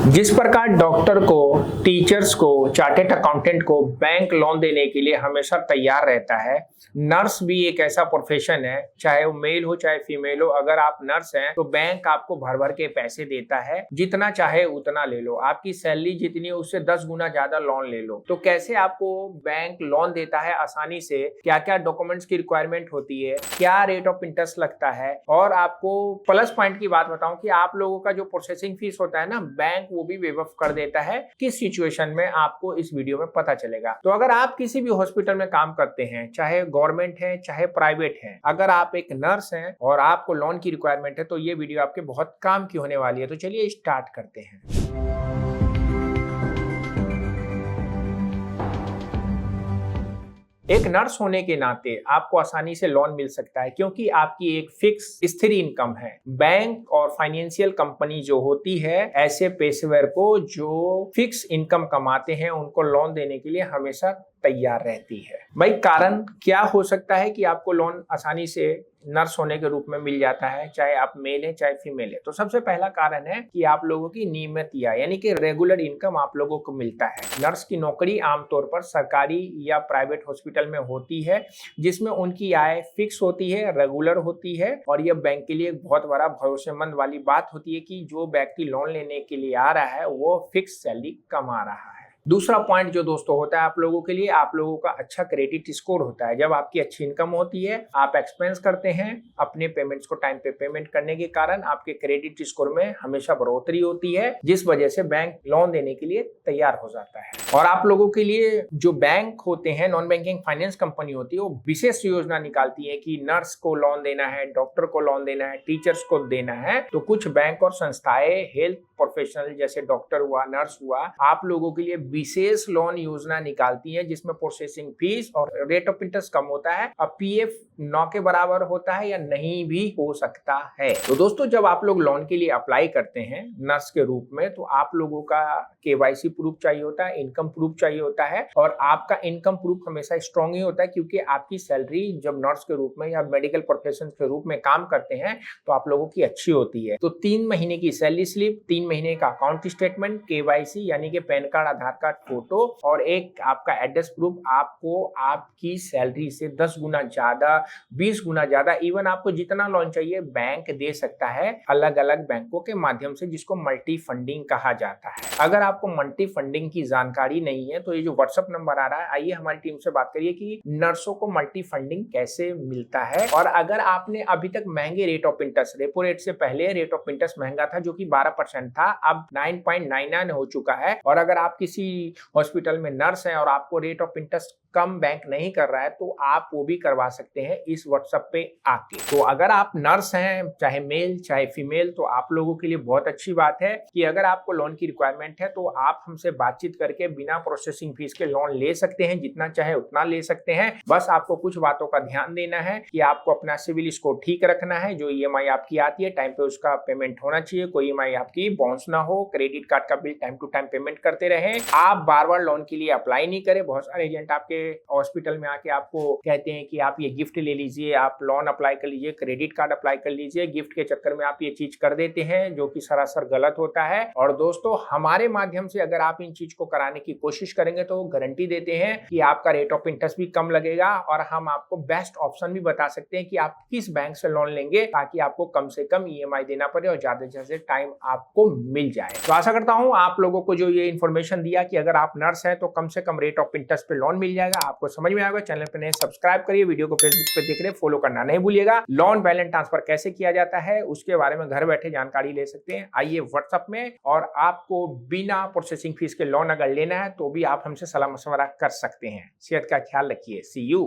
जिस प्रकार डॉक्टर को, टीचर्स को, चार्टेड अकाउंटेंट को बैंक लोन देने के लिए हमेशा तैयार रहता है, नर्स भी एक ऐसा प्रोफेशन है, चाहे वो मेल हो चाहे फीमेल हो। अगर आप नर्स हैं तो बैंक आपको भर भर के पैसे देता है, जितना चाहे उतना ले लो, आपकी सैलरी जितनी है उससे 10 गुना ज्यादा लोन ले लो। तो कैसे आपको बैंक लोन देता है आसानी से, क्या क्या डॉक्यूमेंट्स की रिक्वायरमेंट होती है, क्या रेट ऑफ इंटरेस्ट लगता है, और आपको प्लस पॉइंट की बात बताऊं कि आप लोगों का जो प्रोसेसिंग फीस होता है ना, बैंक वो भी वेव ऑफ कर देता है। किस सिचुएशन में आपको इस वीडियो में पता चलेगा। तो अगर आप किसी भी हॉस्पिटल में काम करते हैं, चाहे गवर्नमेंट है चाहे प्राइवेट है, अगर आप एक नर्स हैं और आपको लोन की रिक्वायरमेंट है तो ये वीडियो आपके बहुत काम की होने वाली है। तो चलिए स्टार्ट करते हैं। एक नर्स होने के नाते आपको आसानी से लोन मिल सकता है, क्योंकि आपकी एक फिक्स स्थिर इनकम है। बैंक और फाइनेंशियल कंपनी जो होती है, ऐसे पेशेवर को जो फिक्स इनकम कमाते हैं, उनको लोन देने के लिए हमेशा तैयार रहती है। भाई कारण क्या हो सकता है कि आपको लोन आसानी से नर्स होने के रूप में मिल जाता है, चाहे आप मेल है चाहे फीमेल है। तो सबसे पहला कारण है कि आप लोगों की नियमित यानी कि रेगुलर इनकम आप लोगों को मिलता है। नर्स की नौकरी आमतौर पर सरकारी या प्राइवेट हॉस्पिटल में होती है, जिसमें उनकी आय फिक्स होती है, रेगुलर होती है, और यह बैंक के लिए एक बहुत बड़ा भरोसेमंद वाली बात होती है कि जो व्यक्ति लोन लेने के लिए आ रहा है वो फिक्स सैलरी कमा रहा है। दूसरा पॉइंट जो दोस्तों होता है आप लोगों के लिए, आप लोगों का अच्छा क्रेडिट स्कोर होता है। जब आपकी अच्छी इनकम होती है, आप एक्सपेंस करते हैं, अपने पेमेंट्स को टाइम पे पेमेंट करने के कारण आपके क्रेडिट स्कोर में हमेशा बढ़ोतरी होती है, जिस वजह से बैंक लोन देने के लिए तैयार हो जाता है। और आप लोगों के लिए जो बैंक होते हैं, नॉन बैंकिंग फाइनेंस कंपनी होती है, वो विशेष योजना निकालती है कि नर्स को लोन देना है, डॉक्टर को लोन देना है, टीचर्स को देना है। तो कुछ बैंक और संस्थाएं हेल्थ प्रोफेशनल जैसे डॉक्टर हुआ, नर्स हुआ, आप लोगों के लिए विशेष लोन योजना निकालती है, जिसमें प्रोसेसिंग फीस और रेट ऑफ इंटरेस्ट कम होता है। अब पीएफ 9 के बराबर होता है या नहीं भी हो सकता है। तो दोस्तों, जब आप लोग लोन के लिए अप्लाई करते हैं नर्स के रूप में, तो आप लोगों का केवाईसी प्रूफ चाहिए होता है, इनकम प्रूफ चाहिए होता है, और आपका इनकम प्रूफ हमेशा स्ट्रांग ही होता है, क्योंकि आपकी सैलरी जब नर्स के रूप में या मेडिकल प्रोफेशन के रूप में काम करते हैं तो आप लोगों की अच्छी होती है। तो 3 महीने की सैलरी स्लिप, 3 महीने का अकाउंट स्टेटमेंट, केवाईसी यानी कि पैन कार्ड, आधार कार्ड, फोटो, और एक आपका एड्रेस प्रूफ आपको आपकी सैलरी से 10 गुना ज्यादा, 20 गुना ज्यादा, इवन आपको जितना लोन चाहिए बैंक दे सकता है अलग अलग बैंकों के माध्यम से, जिसको मल्टी फंडिंग कहा जाता है। अगर आपको मल्टी फंडिंग की जानकारी नहीं है तो ये जो व्हाट्सएप नंबर आ रहा है, आइए हमारी टीम से बात करिए कि नर्सों को मल्टी फंडिंग कैसे मिलता है। और अगर आपने अभी तक महंगे rate of interest, repo rate से पहले रेट ऑफ इंटरेस्ट महंगा था जो कि 12% था, अब 9.99 हो चुका है, और अगर आप किसी हॉस्पिटल में नर्स हैं और आपको rate of interest come bank नहीं कर रहा है, तो आप वो भी करवा सकते हैं इस व्हाट्सएप पे आके। तो अगर आप नर्स हैं, चाहे मेल चाहे फीमेल, तो आप लोगों के लिए बहुत अच्छी बात है कि अगर आपको लोन की रिक्वायरमेंट है तो आप हमसे बातचीत करके बिना प्रोसेसिंग फीस के लोन ले सकते हैं, जितना चाहे उतना ले सकते हैं। बस आपको कुछ बातों का ध्यान देना है कि आपको अपना सिविल स्कोर ठीक रखना है, जो ईएमआई आपकी आती है टाइम पे उसका पेमेंट होना चाहिए, कोई ईएमआई आपकी बाउंस ना हो, क्रेडिट कार्ड का bill time to time payment करते रहे, आप बार बार लोन के लिए अप्लाई नहीं करें। बहुत सारे एजेंट आपके हॉस्पिटल में आके आपको कहते हैं कि आप ये गिफ्ट ले लीजिए, आप लोन अप्लाई कर लीजिए, क्रेडिट कार्ड अप्लाई कर लीजिए, गिफ्ट के चक्कर में आप ये चीज कर देते हैं, जो कि सरासर गलत होता है। और दोस्तों, हमारे माध्यम से अगर आप इन चीज को कराने की कोशिश करेंगे तो गारंटी देते हैं कि आपका रेट ऑफ इंटरेस्ट भी कम लगेगा, और हम आपको बेस्ट ऑप्शन भी बता सकते हैं कि आप किस बैंक से लोन लेंगे, ताकि आपको कम से कम ईएमआई देना पड़े और ज्यादा से ज्यादा टाइम आपको मिल जाए। तो आशा करता हूं आप लोगों को जो ये इन्फॉर्मेशन दिया कि अगर आप नर्स हैं तो कम से कम रेट ऑफ इंटरेस्ट पे लोन मिल जाएगा, आपको समझ में आएगा। चैनल पे नए सब्सक्राइब करिए, वीडियो को फेसबुक पे देख रहे फॉलो करना नहीं भूलिएगा। लोन बैलेंस ट्रांसफर कैसे किया जाता है उसके बारे में घर बैठे जानकारी ले सकते हैं, आइए व्हाट्सएप में। और आपको बिना प्रोसेसिंग फीस के लोन अगर लेना है तो भी आप हमसे सलाह मशवरा कर सकते हैं। सेहत का ख्याल रखिए। सी यू।